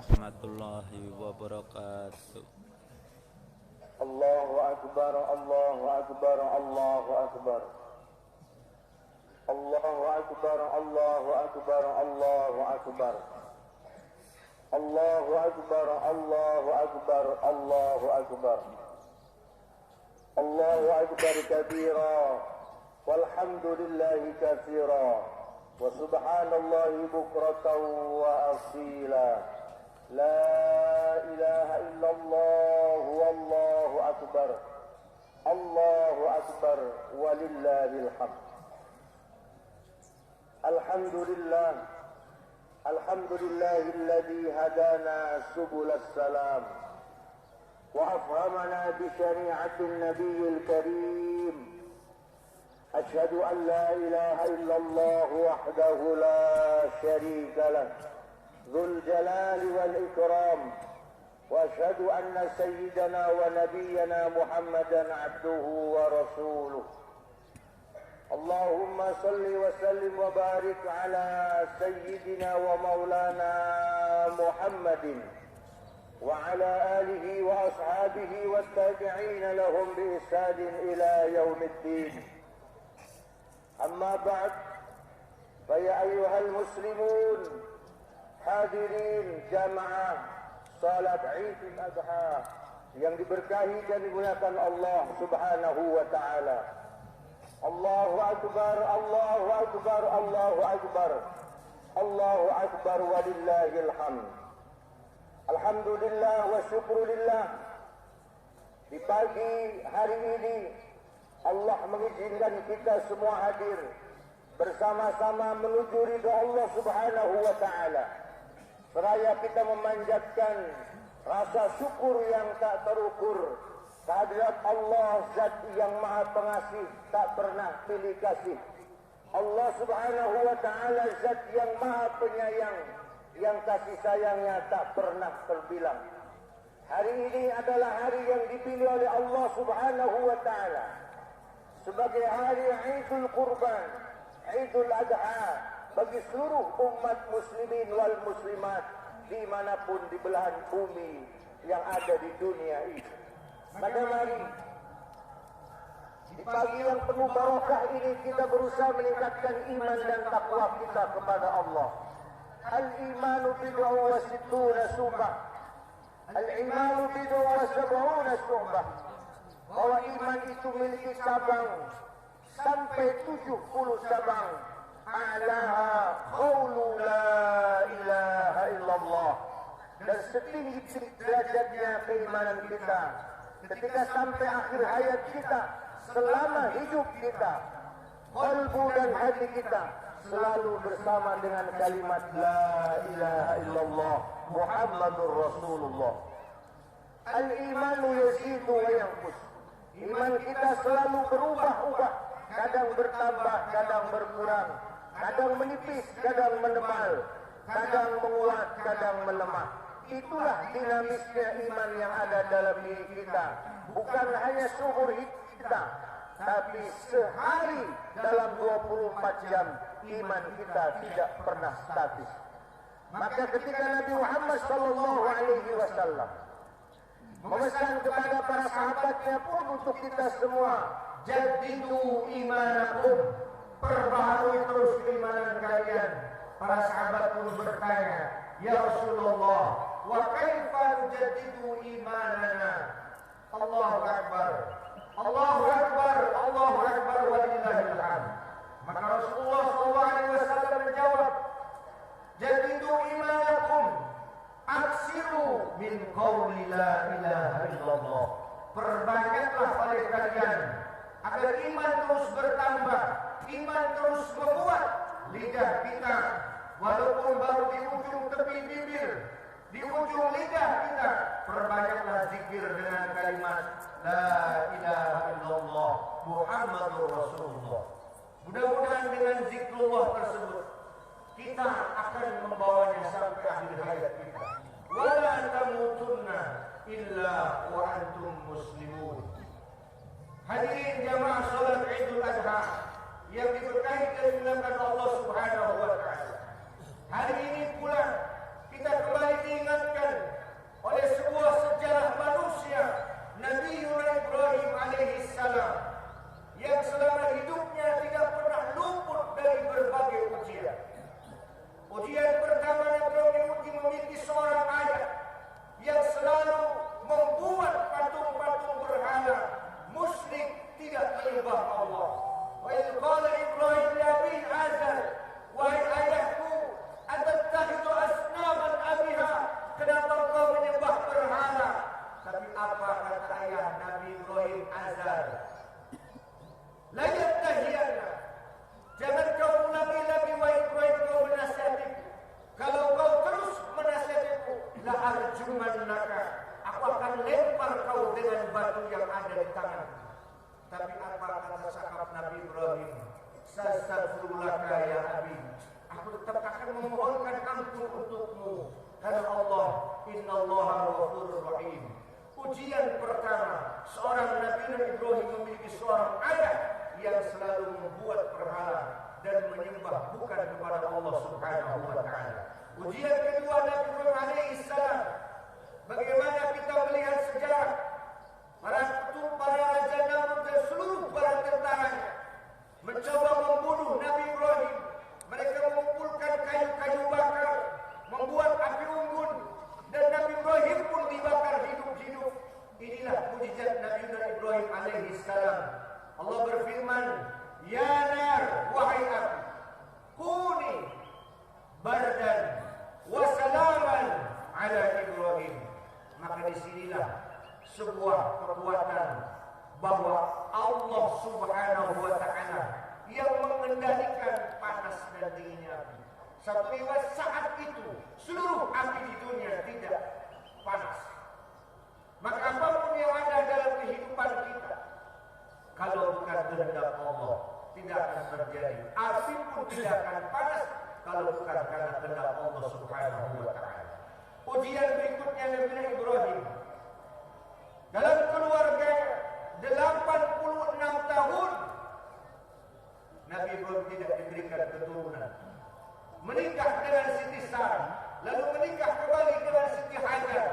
warahmatullahi wabarakatuh. Allahu akbar, Allahu akbar, Allahu akbar. Allahu akbar, Allahu akbar, Allahu akbar. Allahu akbar, Allahu akbar, Allahu akbar. Allahu akbar kabira walhamdulillahi katsira wa subhanallahi bukratan wa asila. La ilaha illallah wallahu akbar. Allahu akbar walillahil hamd. Alhamdulillah. Alhamdulillahilladzi hadana subulas salam wa afhamana bi syari'atin nabiyil karim. Ashhadu an la ilaha illallah wahdahu la syarika lah. Dzul jalali wal ikram. Wa ashhadu anna sayyidana wa nabiyyana Muhammadan abduhu wa rasuluh. Allahumma salli wa sallim wa barik ala sayyidina wa maulana Muhammadin wa ala alihi wa ashabihi wa tabi'ina lahum bi ihsanin ila yaumiddin. Amma ba'd, fa ya ayyuhal muslimun hadirin jamaah salat Idul Adha yang diberkahi dan dimuliakan Allah Subhanahu wa taala. Allahu akbar, Allahu akbar, Allahu akbar. Allahu akbar walillahil hamd. Alhamdulillah wa syukrulillah. Di pagi hari ini Allah mengizinkan kita semua hadir bersama-sama menuju ridha Allah Subhanahu wa taala. Seraya kita memanjatkan rasa syukur yang tak terukur kehadirat Allah Zat yang Maha Pengasih, tak pernah pilih kasih. Allah Subhanahu wa taala Zat yang Maha Penyayang, yang kasih sayangnya tak pernah terbilang. Hari ini adalah hari yang dipilih oleh Allah Subhanahu wa taala sebagai hari Idul Qurban, Idul Adha bagi seluruh umat muslimin wal muslimat dimanapun di belahan bumi yang ada di dunia ini. Maka mari di pagi yang penuh barokah ini kita berusaha meningkatkan iman dan takwa kita kepada Allah. Al-imanu bid'un wa sittuna syu'bah. Al-imanu bid'un wa sab'una syu'bah. Bahwa iman itu memiliki cabang sampai 70 cabang. A'laha qawlu la ilaha illallah. Dan setinggi derajatnya keimanan kita ketika sampai akhir hayat kita, selama hidup kita, qalbu dan hati kita selalu bersama dengan kalimat la ilaha illallah Muhammadur Rasulullah. Al-imanu yazidu wa yanqus. Iman kita selalu berubah-ubah, kadang bertambah, kadang berkurang, kadang menipis, kadang menebal, kadang menguat, kadang melemah. Itulah dinamisnya iman yang ada dalam diri kita. Bukan hanya seumur hidup kita, tapi sehari dalam 24 jam iman kita tidak pernah statis. Maka ketika Nabi Muhammad SAW memesan kepada para sahabatnya pun untuk kita semua, jadidu imanakum, perbaharui terus keimanan kalian. Para sahabat pun bertanya, ya Rasulullah, wa kaifa nujaddidu imanana? Allahu akbar, Allahu akbar, Allahu akbar walillahil hamd. Maka Rasulullah SAW menjawab, jadidu imanakum, aksiru min qawli la ilaha illallah. Perbanyaklah oleh kalian agar iman terus bertambah, iman terus menguat lidah kita. Walaupun baru di ujung tepi bibir, di ujung lidah kita, perbanyaklah zikir dengan kalimat la ilaha illallah Muhammadur Rasulullah. Mudah-mudahan dengan zikrullah tersebut kita akan membawanya sampai akhir hayat kita. Wala tamutunna illa wa antum muslimun. Hadirin jamaah salat Idul Adha yang diberkahi dan dimuliakan Allah Subhanahu wa taala. Hari ini pula kita kembali diingatkan arjumannaka, aku akan lempar kau dengan batu yang ada di tangan. Tapi apa kata sakap Nabi Ibrahim? Sastaghfirulaka ya Abi, aku tetap akan memohonkan ampun untukmu karena Allah, innallaha ghafurur rahim. Ujian pertama, seorang Nabi Ibrahim memiliki seorang ayah yang selalu membuat berhala dan menyembah bukan kepada Allah Subhanahu wa taala. Ujian kedua Nabi Ibrahim alaihi salam, bagaimana kita melihat sejarah para raja Namrud dan seluruh para tentaranya mencoba membunuh Nabi Ibrahim. Mereka mengumpulkan kayu-kayu bakar, membuat api unggun, dan Nabi Ibrahim pun dibakar hidup-hidup. Inilah mukjizat Nabi Ibrahim alaihi salam. Allah berfirman, ya nar, wahai api, kuni bardan wa salaman ala Ibrahim. Maka disinilah sebuah kekuatan bahwa Allah Subhanahu wa taala yang mengendalikan panas dan dinginnya api. Satu riwayat saat itu seluruh api di dunia tidak panas. Maka apapun yang ada dalam kehidupan kita, kalau bukan kehendak Allah, tidak akan terjadi. Api pun tidak akan panas kalau bukan karena kehendak Allah Subhanahu wa taala. Ujian berikutnya Nabi Ibrahim dalam keluarganya 86 tahun Nabi Ibrahim tidak diberikan keturunan. Menikah dengan Siti Sarah, lalu menikah kembali dengan Siti Hajar.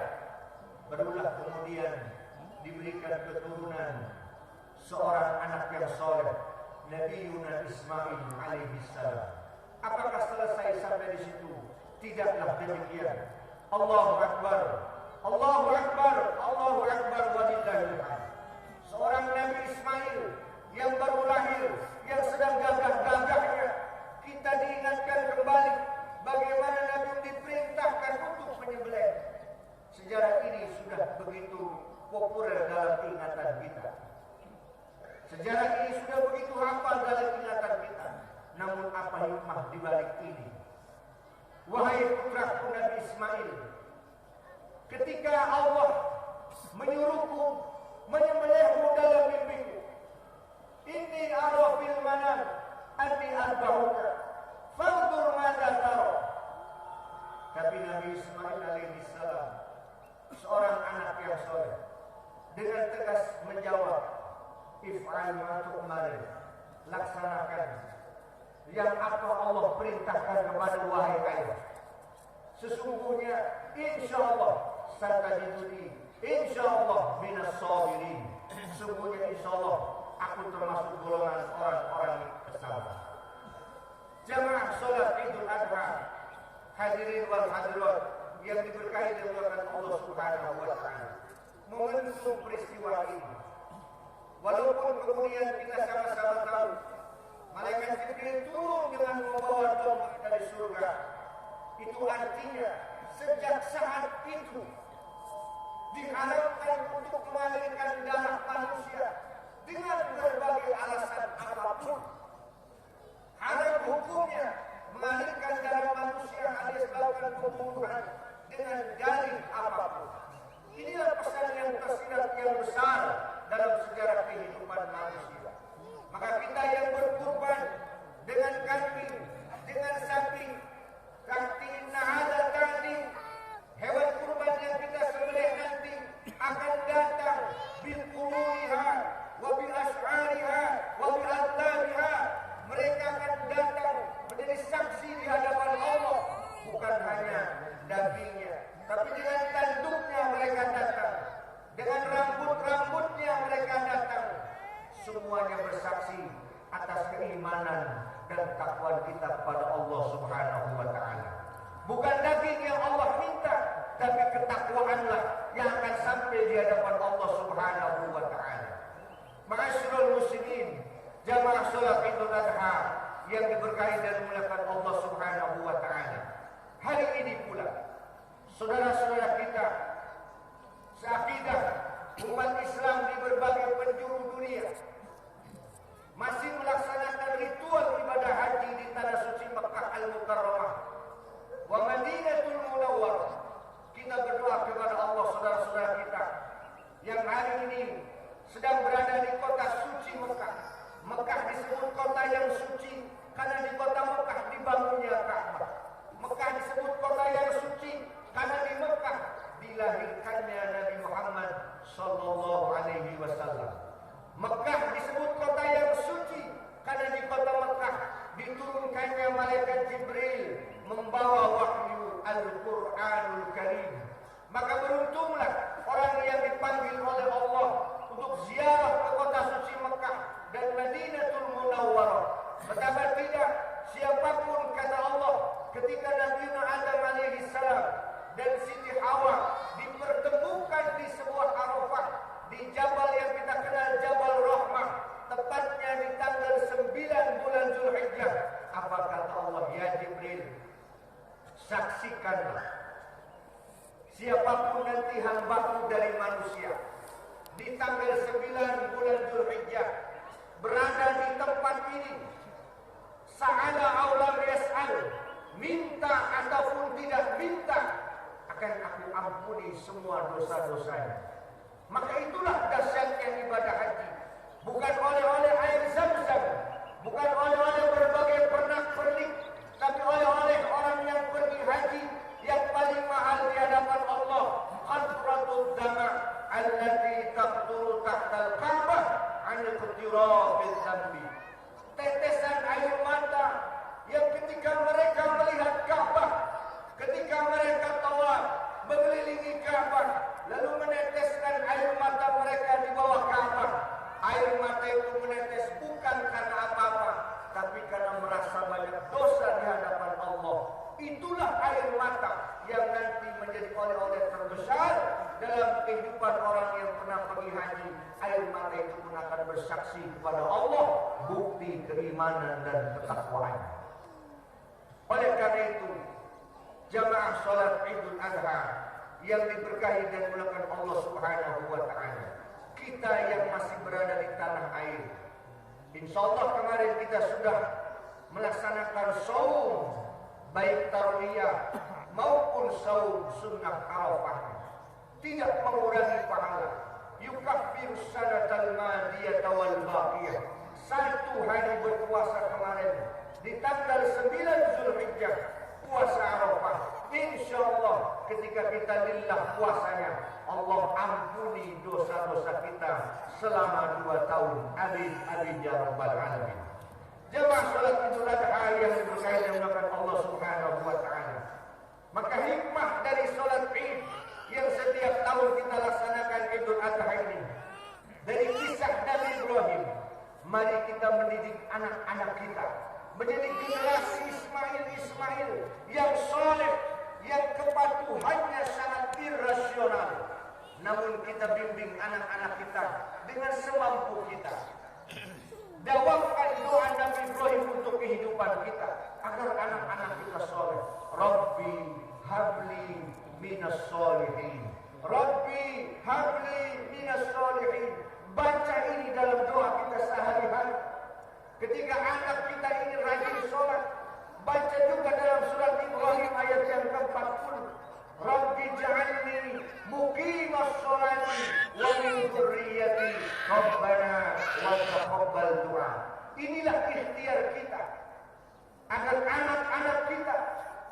Barulah kemudian diberikan keturunan seorang anak yang soleh, Nabi Ismail alaihi salam. Apakah selesai sampai di situ? Tidaklah demikian. Allahu Akbar, Allahu Akbar, Allahu Akbar, walillahil hamd. Seorang Nabi Ismail yang baru lahir, yang sedang gagah-gagahnya, kita diingatkan kembali bagaimana Nabi diperintahkan untuk menyembelih. Sejarah ini sudah begitu populer dalam ingatan kita. Sejarah ini sudah begitu hafal dalam ingatan kita. Namun apa hikmah di balik ini? Wahai putraku Nabi Ismail, ketika Allah menyuruhku menyembelihmu dalam mimpiku, inni ara fil manam anni arba'uka fanzur madza tara. Tapi Nabi Ismail alaihi salam, seorang anak yang soleh, dengan tegas menjawab, if'al ma tu'mar, laksanakan yang apa Allah perintahkan kepada wahai ayah. Sesungguhnya insyaallah satajiduni insyaallah minas sabirin. Sesungguhnya insyaallah aku termasuk golongan orang-orang yang bersabar. Jamaah salat Idul Adha, hadirin wal hadirat yang diberkahi oleh Allah Subhanahu wa taala. Momentum peristiwa ini, walaupun kemudian kita sama-sama tahu malaikat Jibril turun dengan membawa tombak dari surga, itu artinya sejak saat itu diharapkan untuk mengalirkan darah manusia dengan berbagai alasan apapun. Haram hukumnya mengalirkan darah manusia alias melakukan pembunuhan dengan dalih apapun. Inilah pesan yang tersirat yang besar dalam sejarah kehidupan manusia. Maka kita yang berkurban dengan kambing, dengan sapi, kaktina ada tadi, hewan kurban yang kita sembelih nanti akan datang bil quruniha wa bil ash'ariha wa bil adlabiha. Mereka akan datang menjadi saksi di hadapan Allah, bukan hanya dagingnya, tapi dengan tanduknya mereka datang, dengan rambut-rambutnya mereka datang. Semuanya bersaksi atas keimanan dan takwa kita kepada Allah Subhanahu wa taala. Bukan daging yang Allah minta, tapi ketakwaanlah yang akan sampai di hadapan Allah Subhanahu wa taala. Ma'asyiral muslimin, jamaah salat Idul Adha yang diberkahi dan dimuliakan Allah Subhanahu wa taala. Hari ini pula saudara-saudara kita seakidah umat Islam di berbagai penjuru dunia masih melaksanakan ritual ibadah haji di tanah suci Makkah Al-Mukarramah wa Madinatul Munawwarah. Kita berdoa kepada kota yang suci karena di kota Mekah dibangunnya Ka'bah. Mekah disebut kota yang suci karena di Mekah dilahirkannya Nabi Muhammad sallallahu alaihi wasallam. Mekah disebut kota yang suci karena di kota Mekah diturunkannya malaikat Jibril membawa wahyu Al-Qur'anul Karim. Maka beruntunglah orang yang dipanggil oleh Allah untuk ziarah ke kota suci Mekah dan Madinatul Munawwarah. Betapa tidak, siapapun kata Allah, ketika Nabi Adam alaihi salam dan Siti Hawa dipertemukan di sebuah Arafah di jabal yang kita kenal Jabal Rahmah, tepatnya di tanggal 9 bulan Zulhijjah. Apa kata Allah? Ya Jibril, saksikanlah siapapun nanti hambaku dari manusia di tanggal 9 bulan Zulhijjah berada di tempat ini, sa'ala aulam yas'al, minta ataupun tidak minta, akan aku ampuni semua dosa-dosanya. Maka itulah dahsyatnya ibadah haji. Bukan oleh-oleh air Zam-Zam, bukan oleh-oleh berbagai pernak-pernik, tapi oleh-oleh orang yang pergi haji yang paling mahal di hadapan Allah, qatratud dama allati taqturu tahtal Ka'bah 'an iqtirafiz dzambi. Tetesan air mata yang ketika mereka melihat Ka'bah, ketika mereka tawaf mengelilingi Ka'bah, lalu meneteskan air mata mereka di bawah Ka'bah. Air mata itu menetes bukan karena apa-apa, tapi karena merasa banyak dosa di hadapan Allah. Itulah air mata yang nanti menjadi oleh-oleh terbesar dalam kehidupan orang yang pernah pergi haji. Air mata itu pun akan bersaksi kepada Allah, bukti keimanan dan ketakwaan. Oleh karena itu, jamaah salat Idul Adha yang diberkahi dan dimuliakan Allah Subhanahu wa taala, kita yang masih berada di tanah air, insyaallah kemarin kita sudah melaksanakan saum baik tarwiyah maupun saum sunnah Arafah, tidak mengurangi pahala. Yukaffiru sanatal madiyata wal baqiyah. Satu hari berpuasa kemarin di tanggal 9 Zulhijjah, puasa Arafah, insyaallah ketika kita lillah puasanya, Allah ampuni dosa-dosa kita selama 2 tahun. Amin amin ya rabbal alamin. Jemaah salat Idul Adha yang diberkahi dan dimuliakan Allah Subhanahu wa taala. Maka hikmah dari salat Id yang setiap tahun kita laksanakan Idul Adha ini, dari kisah Nabi Ibrahim, mari kita mendidik anak-anak kita menjadi generasi Ismail yang soleh, yang kepatuhannya sangat irasional. Namun kita bimbing anak-anak kita dengan semampu kita. Dawamkan doa Nabi Ibrahim untuk kehidupan kita agar anak-anak kita soleh. Rabbi habli minas solihin. Rabbi habli minas solihin. Baca ini dalam doa kita sehari-hari. Ketika anak kita ini rajin sholat, baca juga dalam surat Ibrahim ayat yang ke-40. Rabbi ja'alni muqimas sholati wa min dzurriyyati rabbana wa taqabbal du'a. Inilah ikhtiar kita agar anak-anak kita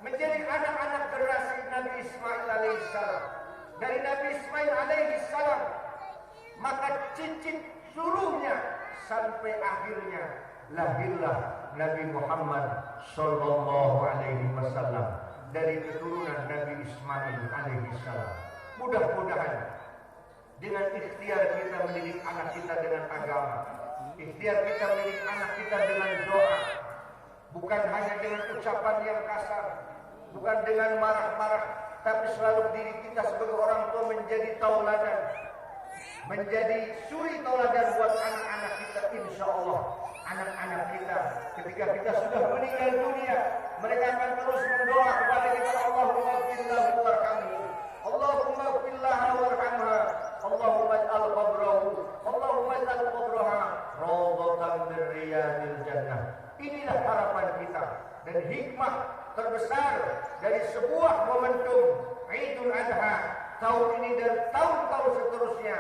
menjadi anak-anak generasi Nabi Ismail alaihissalam. Dari Nabi Ismail alaihissalam, maka cicit suruhnya sampai akhirnya lahirlah Nabi Muhammad sallallahu alaihi wasallam dari keturunan Nabi Ismail alaihi salam. Mudah-mudahan dengan ikhtiar kita mendidik anak kita dengan agama, ikhtiar kita mendidik anak kita dengan doa, bukan hanya dengan ucapan yang kasar, bukan dengan marah-marah, tapi selalu diri kita sebagai orang tua menjadi tauladan, menjadi suri tauladan buat anak-anak kita. Insya Allah anak-anak kita ketika kita sudah meninggal dunia, mereka akan terus berdoa kepada kita, Allahumma fillahu warhamhu, Allahumma fillaha warhamha, Allahumma ij'al qabrahu, Allahumma ij'al qabraha rawdatan min riyadil jannah. Inilah harapan kita dan hikmah terbesar dari sebuah momentum Idul Adha tahun ini dan tahun-tahun seterusnya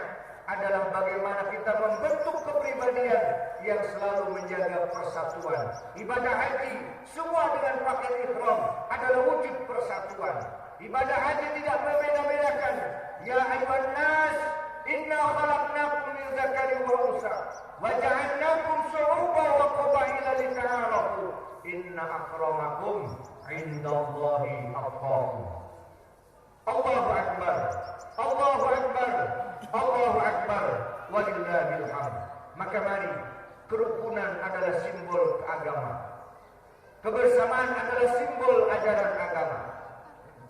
adalah bagaimana kita membentuk kepribadian yang selalu menjaga persatuan. Ibadah haji semua dengan pakaian ihram adalah wujud persatuan. Ibadah haji tidak berbeda-bedakan. Ya ayyuhan nas, inna khalaqnakum min dzakarin wa unsa wa ja'alnakum syu'uban wa qabaila lita'arafu. Inna akramakum 'indallahi atqakum. Allahu akbar. Allahu akbar. Allahu akbar. Walillahil hamd. Maka mari, kerukunan adalah simbol agama. Kebersamaan adalah simbol ajaran agama.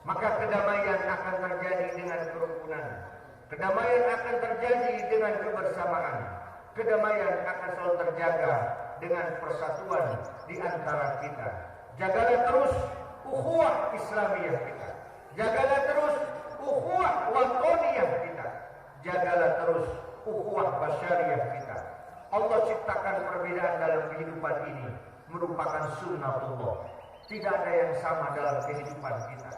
Maka kedamaian akan terjadi dengan kerukunan. Kedamaian akan terjadi dengan kebersamaan. Kedamaian akan selalu terjaga dengan persatuan di antara kita. Jagalah terus ukhuwah Islamiyah kita. Jagalah terus ukhuwah watoniyah kita. Jagalah terus ukhuwah basyariyah kita. Allah ciptakan perbedaan dalam kehidupan ini merupakan sunnatullah. Tidak ada yang sama dalam kehidupan kita.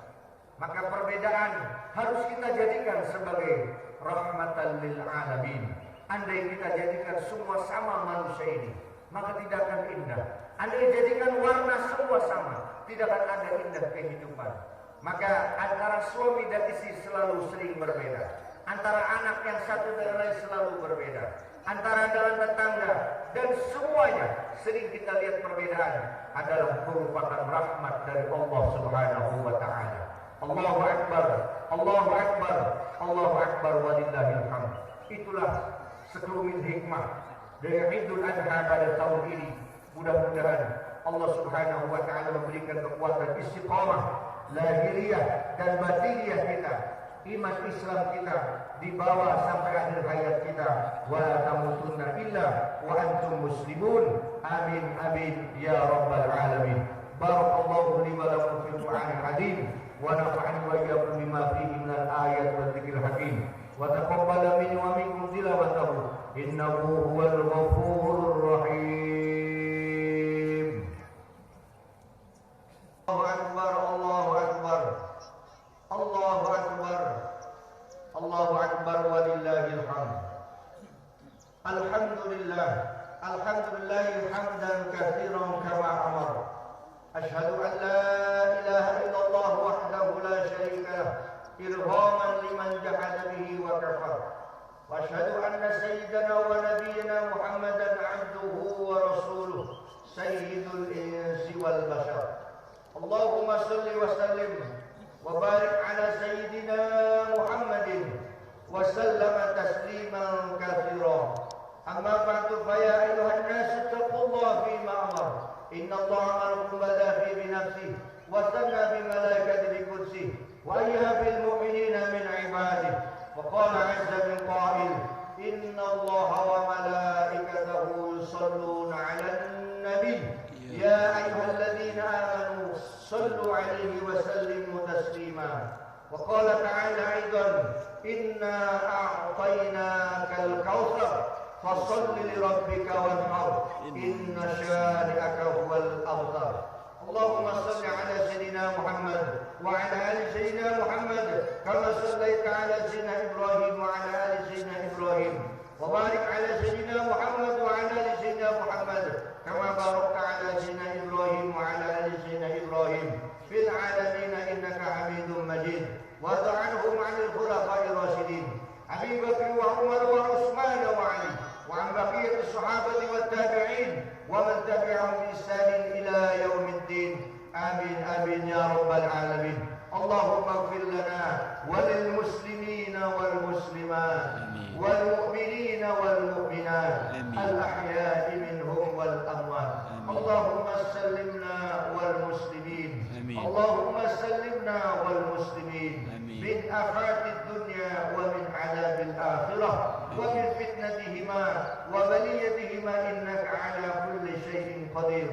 Maka perbedaan harus kita jadikan sebagai rahmatan lil alamin. Andai kita jadikan semua sama manusia ini, maka tidak akan indah. Andai jadikan warna semua sama, tidak akan ada indah kehidupan. Maka antara suami dan istri selalu sering berbeda. Antara anak yang satu dan lain selalu berbeda. Antara dalam tetangga dan semuanya sering kita lihat perbedaan adalah merupakan rahmat dari Allah Subhanahu wa taala. Allahu akbar. Allahu akbar. Allahu akbar walillahil hamd. Itulah sekelumit hikmah dari Idul Adha pada tahun ini. Mudah-mudahan Allah Subhanahu wa taala memberikan kekuatan istiqamah lahiriah dan batiniyah kita, iman Islam kita dibawa sampai akhir hayat kita. Wa tamutunna illa wa antum muslimun. Amin amin ya rabbal alamin. Barakallahu li wa lakum fil Qur'anil azim wa nafa'ani wa iyyakum bima fihi minal ayati wa dzikril hakim wa taqabbal minni wa minkum tilawatahu innahu huwal ghafurur rahim. Allahu akbar. Allahu akbar. Allahu akbar. Allahu akbar walillahil hamd. Alhamdulillah. Alhamdulillah hamdan katsiran kama amar. Ashhadu an la ilaha illallah wahdahu la syarika lah irghaman liman jahada bihi wa kafar. Wa ashhadu anna sayyidana wa nabiyyana Muhammadan abduhu wa rasuluh sayyidul insi wal bashar. Allahumma salli wa sallim wa barik ala sayyidina Muhammadin wa sallama tasliman katsira. Amma ba'du fa ya ayyuhan nas taqullaha fi ma amar. Inna Allah amarakum badafi bi nafsihi wa sanna bi malaikatihi bi qudsihi wa ayyuha bil mu'minina min ibadihi wa qala 'azza min qa'il inna Allah wa malaikatahu yusalluna 'alan nabiy ya ayyuhalladzina amanu sallu 'alaihi wa sallimu taslima. Wa qala ta'ala aidan inna a'tainakal kautsar fasalli li rabbika wanhar inna syani'aka huwal abtar. Allahumma salli ala sayyidina Muhammad wa ala ali sayyidina Muhammad kama sallaita ala sayyidina Ibrahim wa ala ali sayyidina Ibrahim wa barik ala sayyidina Muhammad wa ala ali sayyidina Muhammad kama barakta ala sayyidina Ibrahim wa ala ali sayyidina Ibrahim fil alamin innaka Hamidum Majid. Wa ta'anhum 'anil khulafa'ir rasyidin Abi Bakr wa Umar wa Utsman wa Ali وعن بقية الصحابة والتابعين ومن تبعهم بإحسان إلى يوم الدين. آمين آمين يا رب العالمين. اللهم اغفر لنا وللمسلمين والمسلمات والمؤمنين والمؤمنات الأحياء منهم والأموات. اللهم سلمنا والمسلمين. اللهم سلمنا والمسلمين من آفات الدنيا ومن عذاب الآخرة ومن فتنتهما وبليتهما إنك على كل شيء قدير.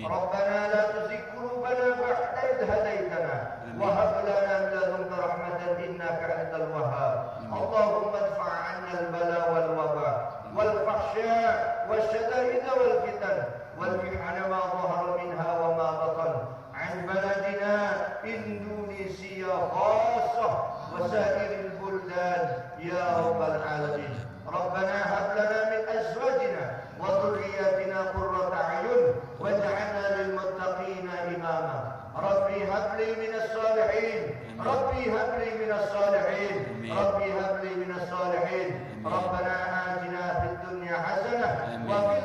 ربنا لا تزغ قلوبنا بعد إذ هديتنا وهب لنا من لدنك رحمة إنك أنت الوهاب. اللهم ادفع عنا البلاء والوباء والفحشاء والشدائد والفتن والمحن ما ظهر منها وما بطن عن بلدنا إندونيسيا خاصة وسائر البلدان يا رب العالمين. الصالحين ربي هب لي من الصالحين ربنا آتنا في الدنيا حسنة وفي